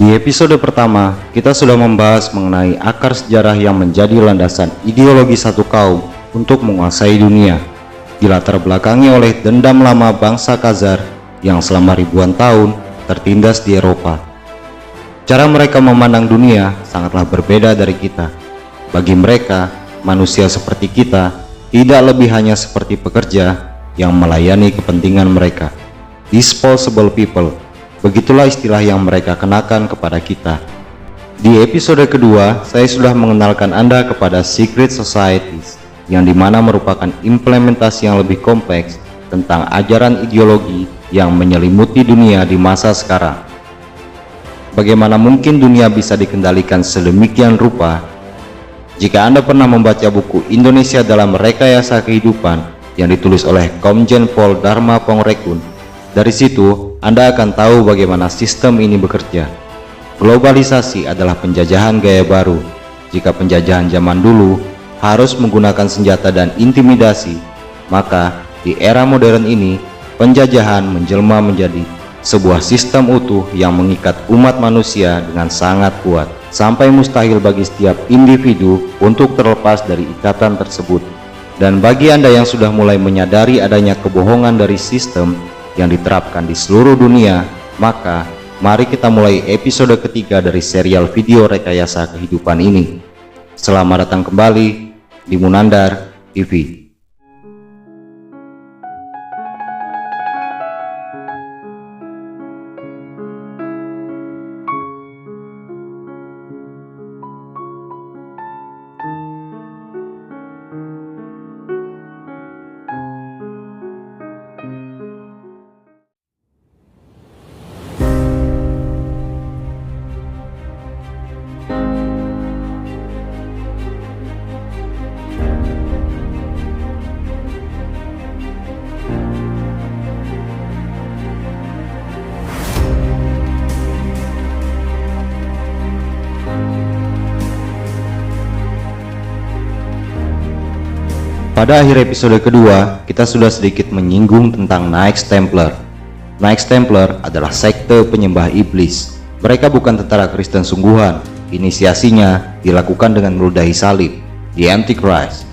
Di episode pertama, kita sudah membahas mengenai akar sejarah yang menjadi landasan ideologi satu kaum untuk menguasai dunia, dilatar belakangi oleh dendam lama bangsa Khazar yang selama ribuan tahun tertindas di Eropa. Cara mereka memandang dunia sangatlah berbeda dari kita. Bagi mereka, manusia seperti kita tidak lebih hanya seperti pekerja yang melayani kepentingan mereka. Disposable people, begitulah istilah yang mereka kenakan kepada kita. Di episode kedua, saya sudah mengenalkan Anda kepada secret societies, yang dimana merupakan implementasi yang lebih kompleks tentang ajaran ideologi yang menyelimuti dunia di masa sekarang. Bagaimana mungkin dunia bisa dikendalikan sedemikian rupa? Jika Anda pernah membaca buku Indonesia dalam Rekayasa Kehidupan yang ditulis oleh Komjen Pol Dharma Pongrekun, dari situ Anda akan tahu bagaimana sistem ini bekerja. Globalisasi adalah penjajahan gaya baru. Jika penjajahan zaman dulu harus menggunakan senjata dan intimidasi, maka di era modern ini penjajahan menjelma menjadi sebuah sistem utuh yang mengikat umat manusia dengan sangat kuat, sampai mustahil bagi setiap individu untuk terlepas dari ikatan tersebut. Dan bagi Anda yang sudah mulai menyadari adanya kebohongan dari sistem yang diterapkan di seluruh dunia, maka mari kita mulai episode ketiga dari serial video Rekayasa Kehidupan ini. Selamat datang kembali di Munandar TV. Pada akhir episode kedua, kita sudah sedikit menyinggung tentang Knights Templar. Knights Templar adalah sekte penyembah iblis. Mereka bukan tentara Kristen sungguhan. Inisiasinya dilakukan dengan meludahi salib, The Antichrist.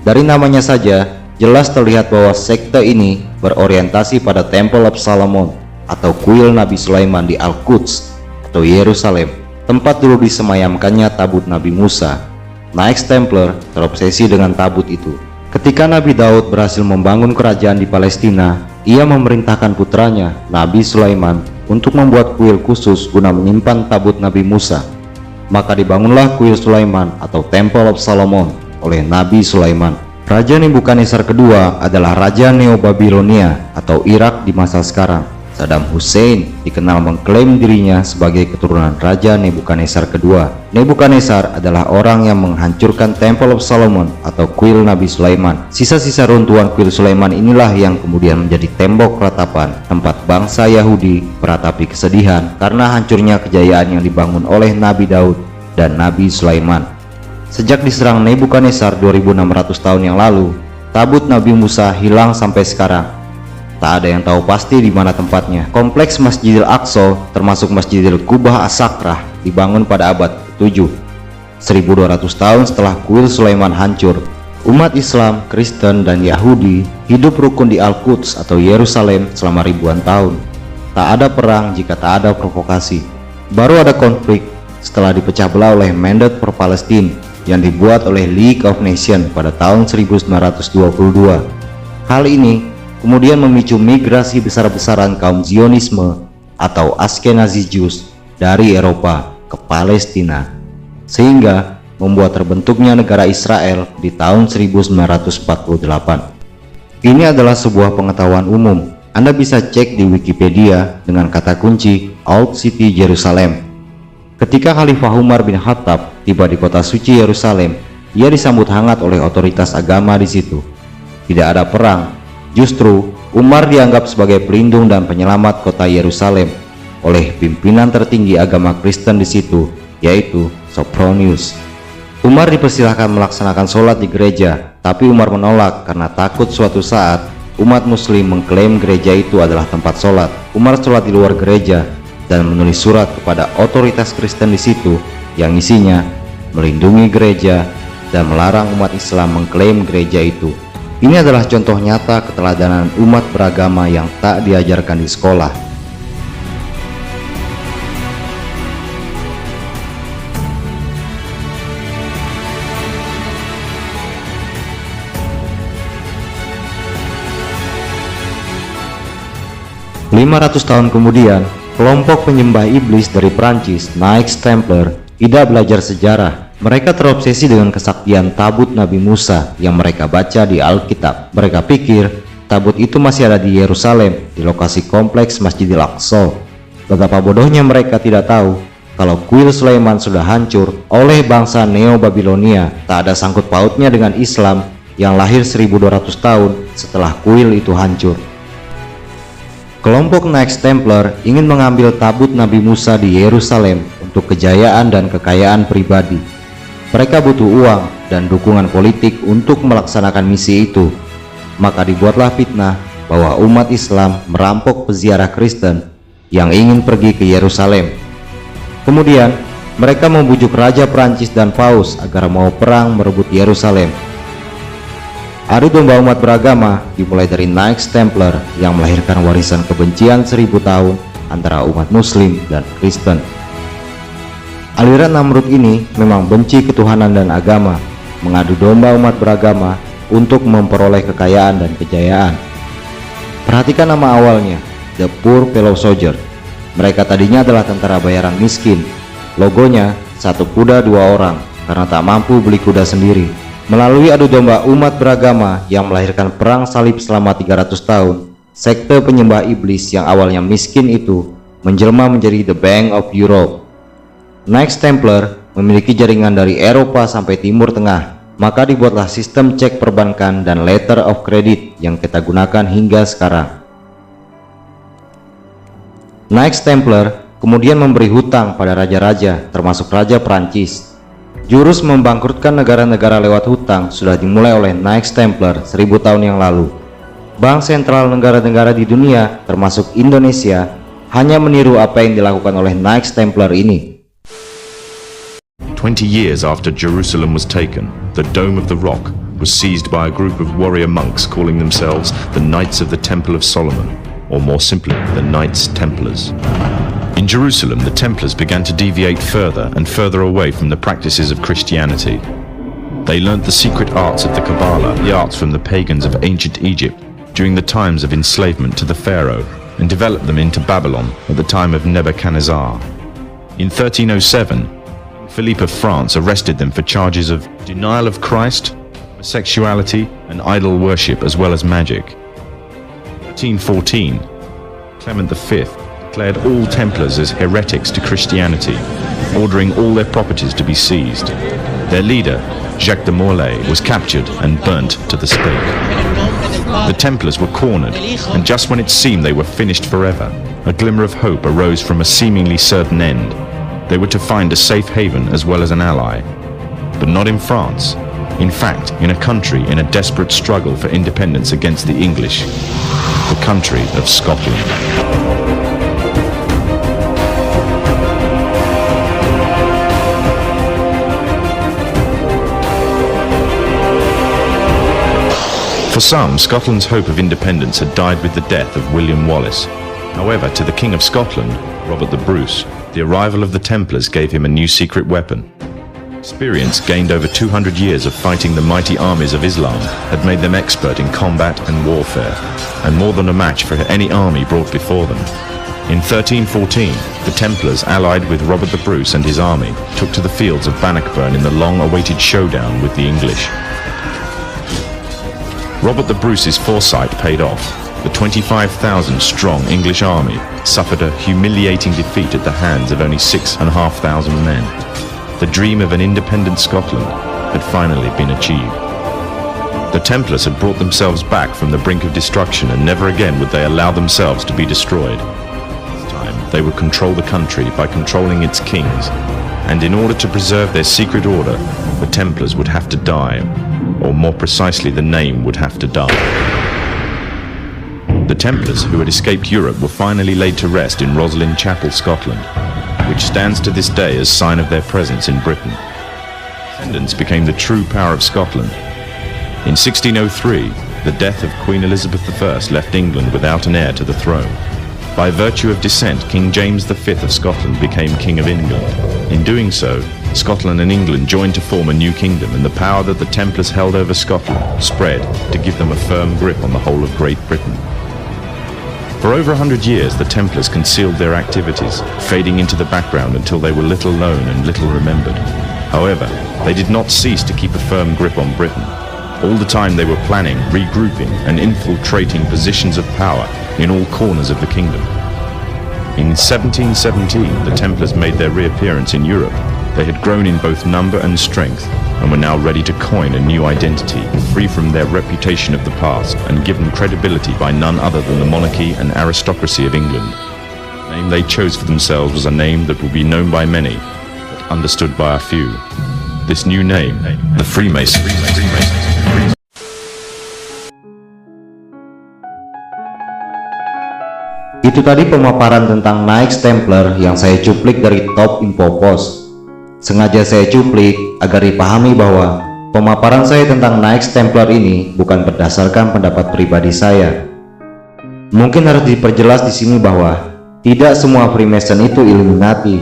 Dari namanya saja, jelas terlihat bahwa sekte ini berorientasi pada Temple of Solomon atau kuil Nabi Sulaiman di Al-Quds atau Yerusalem, tempat dulu disemayamkannya tabut Nabi Musa. Knights Templar terobsesi dengan tabut itu. Ketika Nabi Daud berhasil membangun kerajaan di Palestina, ia memerintahkan putranya, Nabi Sulaiman, untuk membuat kuil khusus guna menyimpan tabut Nabi Musa. Maka dibangunlah kuil Sulaiman atau Temple of Solomon oleh Nabi Sulaiman. Raja Nebukadnezar kedua adalah Raja Neo-Babilonia atau Irak di masa sekarang. Saddam Hussein dikenal mengklaim dirinya sebagai keturunan Raja Nebukadnezar kedua. Nebukadnezar adalah orang yang menghancurkan Temple of Solomon atau kuil Nabi Sulaiman. Sisa-sisa runtuhan kuil Sulaiman inilah yang kemudian menjadi tembok ratapan tempat bangsa Yahudi meratapi kesedihan karena hancurnya kejayaan yang dibangun oleh Nabi Daud dan Nabi Sulaiman. Sejak diserang Nebukadnezar 2600 tahun yang lalu, tabut Nabi Musa hilang sampai sekarang. Tak ada yang tahu pasti di mana tempatnya. Kompleks Masjidil Aqsa termasuk Masjidil Qubah As-Sakrah dibangun pada abad ke-7. 1200 tahun setelah kuil Sulaiman hancur, umat Islam, Kristen, dan Yahudi hidup rukun di Al-Quds atau Yerusalem selama ribuan tahun. Tak ada perang jika tak ada provokasi. Baru ada konflik setelah dipecah belah oleh Mandate for Palestine yang dibuat oleh League of Nations pada tahun 1922. Hal ini kemudian memicu migrasi besar-besaran kaum Zionisme atau Ashkenazi Jews dari Eropa ke Palestina, sehingga membuat terbentuknya negara Israel di tahun 1948. Ini adalah sebuah pengetahuan umum. Anda bisa cek di Wikipedia dengan kata kunci Old City Jerusalem. Ketika Khalifah Umar bin Khattab tiba di kota suci Yerusalem, ia disambut hangat oleh otoritas agama di situ. Tidak ada perang. Justru Umar dianggap sebagai pelindung dan penyelamat kota Yerusalem oleh pimpinan tertinggi agama Kristen di situ, yaitu Sophronius. Umar dipersilahkan melaksanakan sholat di gereja, tapi Umar menolak karena takut suatu saat umat muslim mengklaim gereja itu adalah tempat sholat. Umar sholat di luar gereja dan menulis surat kepada otoritas Kristen di situ yang isinya melindungi gereja dan melarang umat Islam mengklaim gereja itu. Ini adalah contoh nyata keteladanan umat beragama yang tak diajarkan di sekolah. "500 tahun kemudian, kelompok penyembah iblis dari Prancis, Knights Templar, tidak belajar sejarah. Mereka terobsesi dengan kesaktian tabut Nabi Musa yang mereka baca di Alkitab. Mereka pikir tabut itu masih ada di Yerusalem, di lokasi kompleks Masjidil Aqsa. Betapa bodohnya mereka tidak tahu kalau kuil Sulaiman sudah hancur oleh bangsa Neo-Babilonia. Tak ada sangkut pautnya dengan Islam yang lahir 1200 tahun setelah kuil itu hancur. Kelompok Knights Templar ingin mengambil tabut Nabi Musa di Yerusalem untuk kejayaan dan kekayaan pribadi. Mereka butuh uang dan dukungan politik untuk melaksanakan misi itu. Maka dibuatlah fitnah bahwa umat Islam merampok peziarah Kristen yang ingin pergi ke Yerusalem. Kemudian mereka membujuk Raja Prancis dan Paus agar mau perang merebut Yerusalem. Adu domba umat beragama dimulai dari Knights Templar yang melahirkan warisan kebencian 1000 tahun antara umat Muslim dan Kristen. Aliran Namrud ini memang benci ketuhanan dan agama, mengadu domba umat beragama untuk memperoleh kekayaan dan kejayaan. Perhatikan nama awalnya, The Poor Fellow Soldier. Mereka tadinya adalah tentara bayaran miskin. Logonya satu kuda dua orang karena tak mampu beli kuda sendiri. Melalui adu domba umat beragama yang melahirkan perang salib selama 300 tahun, sekte penyembah iblis yang awalnya miskin itu menjelma menjadi The Bank of Europe. Knights Templar memiliki jaringan dari Eropa sampai Timur Tengah, maka dibuatlah sistem cek perbankan dan letter of credit yang kita gunakan hingga sekarang. Knights Templar kemudian memberi hutang pada raja-raja, termasuk Raja Prancis. Jurus membangkrutkan negara-negara lewat hutang sudah dimulai oleh Knights Templar 1000 tahun yang lalu. Bank sentral negara-negara di dunia, termasuk Indonesia, hanya meniru apa yang dilakukan oleh Knights Templar ini. 20 years after Jerusalem was taken, the Dome of the Rock was seized by a group of warrior monks calling themselves the Knights of the Temple of Solomon, or more simply, the Knights Templars. In Jerusalem, the Templars began to deviate further and further away from the practices of Christianity. They learnt the secret arts of the Kabbalah, the arts from the pagans of ancient Egypt during the times of enslavement to the Pharaoh, and developed them into Babylon at the time of Nebuchadnezzar. In 1307, Philippe of France arrested them for charges of denial of Christ, homosexuality, and idol worship, as well as magic. In 1314, Clement V declared all Templars as heretics to Christianity, ordering all their properties to be seized. Their leader, Jacques de Molay, was captured and burnt to the stake. The Templars were cornered, and just when it seemed they were finished forever, a glimmer of hope arose from a seemingly certain end. They were to find a safe haven as well as an ally. But not in France. In fact, in a country in a desperate struggle for independence against the English, the country of Scotland. For some, Scotland's hope of independence had died with the death of William Wallace. However, to the King of Scotland, Robert the Bruce, the arrival of the Templars gave him a new secret weapon. Experience gained over 200 years of fighting the mighty armies of Islam had made them expert in combat and warfare, and more than a match for any army brought before them. In 1314, the Templars, allied with Robert the Bruce and his army, took to the fields of Bannockburn in the long-awaited showdown with the English. Robert the Bruce's foresight paid off. The 25,000-strong English army suffered a humiliating defeat at the hands of only 6,500 men. The dream of an independent Scotland had finally been achieved. The Templars had brought themselves back from the brink of destruction, and never again would they allow themselves to be destroyed. This time, they would control the country by controlling its kings, and in order to preserve their secret order, the Templars would have to die, or more precisely, the name would have to die. The Templars who had escaped Europe were finally laid to rest in Roslin Chapel, Scotland, which stands to this day as sign of their presence in Britain. Descendants became the true power of Scotland. In 1603, the death of Queen Elizabeth I left England without an heir to the throne. By virtue of descent, King James V of Scotland became King of England. In doing so, Scotland and England joined to form a new kingdom, and the power that the Templars held over Scotland spread to give them a firm grip on the whole of Great Britain. For over 100 years, the Templars concealed their activities, fading into the background until they were little known and little remembered. However, they did not cease to keep a firm grip on Britain. All the time they were planning, regrouping, and infiltrating positions of power in all corners of the kingdom. In 1717, the Templars made their reappearance in Europe. They had grown in both number and strength, and were now ready to coin a new identity, free from their reputation of the past, and given credibility by none other than the monarchy and aristocracy of England. The name they chose for themselves was a name that would be known by many, but understood by a few. This new name, the Freemasons. Itu tadi pemaparan tentang Knights Templar yang saya cuplik dari Top Info Post. Sengaja saya cuplik agar dipahami bahwa pemaparan saya tentang Knights Templar ini bukan berdasarkan pendapat pribadi saya. Mungkin harus diperjelas di sini bahwa tidak semua Freemason itu Illuminati.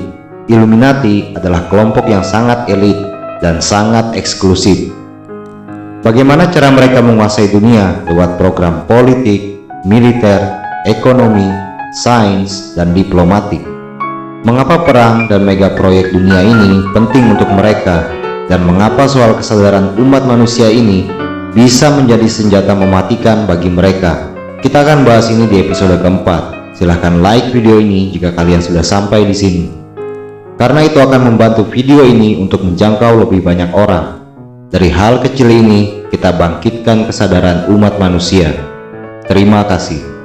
Illuminati adalah kelompok yang sangat elit dan sangat eksklusif. Bagaimana cara mereka menguasai dunia lewat program politik, militer, ekonomi, sains, dan diplomatik. Mengapa perang dan mega proyek dunia ini penting untuk mereka, dan mengapa soal kesadaran umat manusia ini bisa menjadi senjata mematikan bagi mereka? Kita akan bahas ini di episode keempat. Silahkan like video ini jika kalian sudah sampai di sini, karena itu akan membantu video ini untuk menjangkau lebih banyak orang. Dari hal kecil ini kita bangkitkan kesadaran umat manusia. Terima kasih.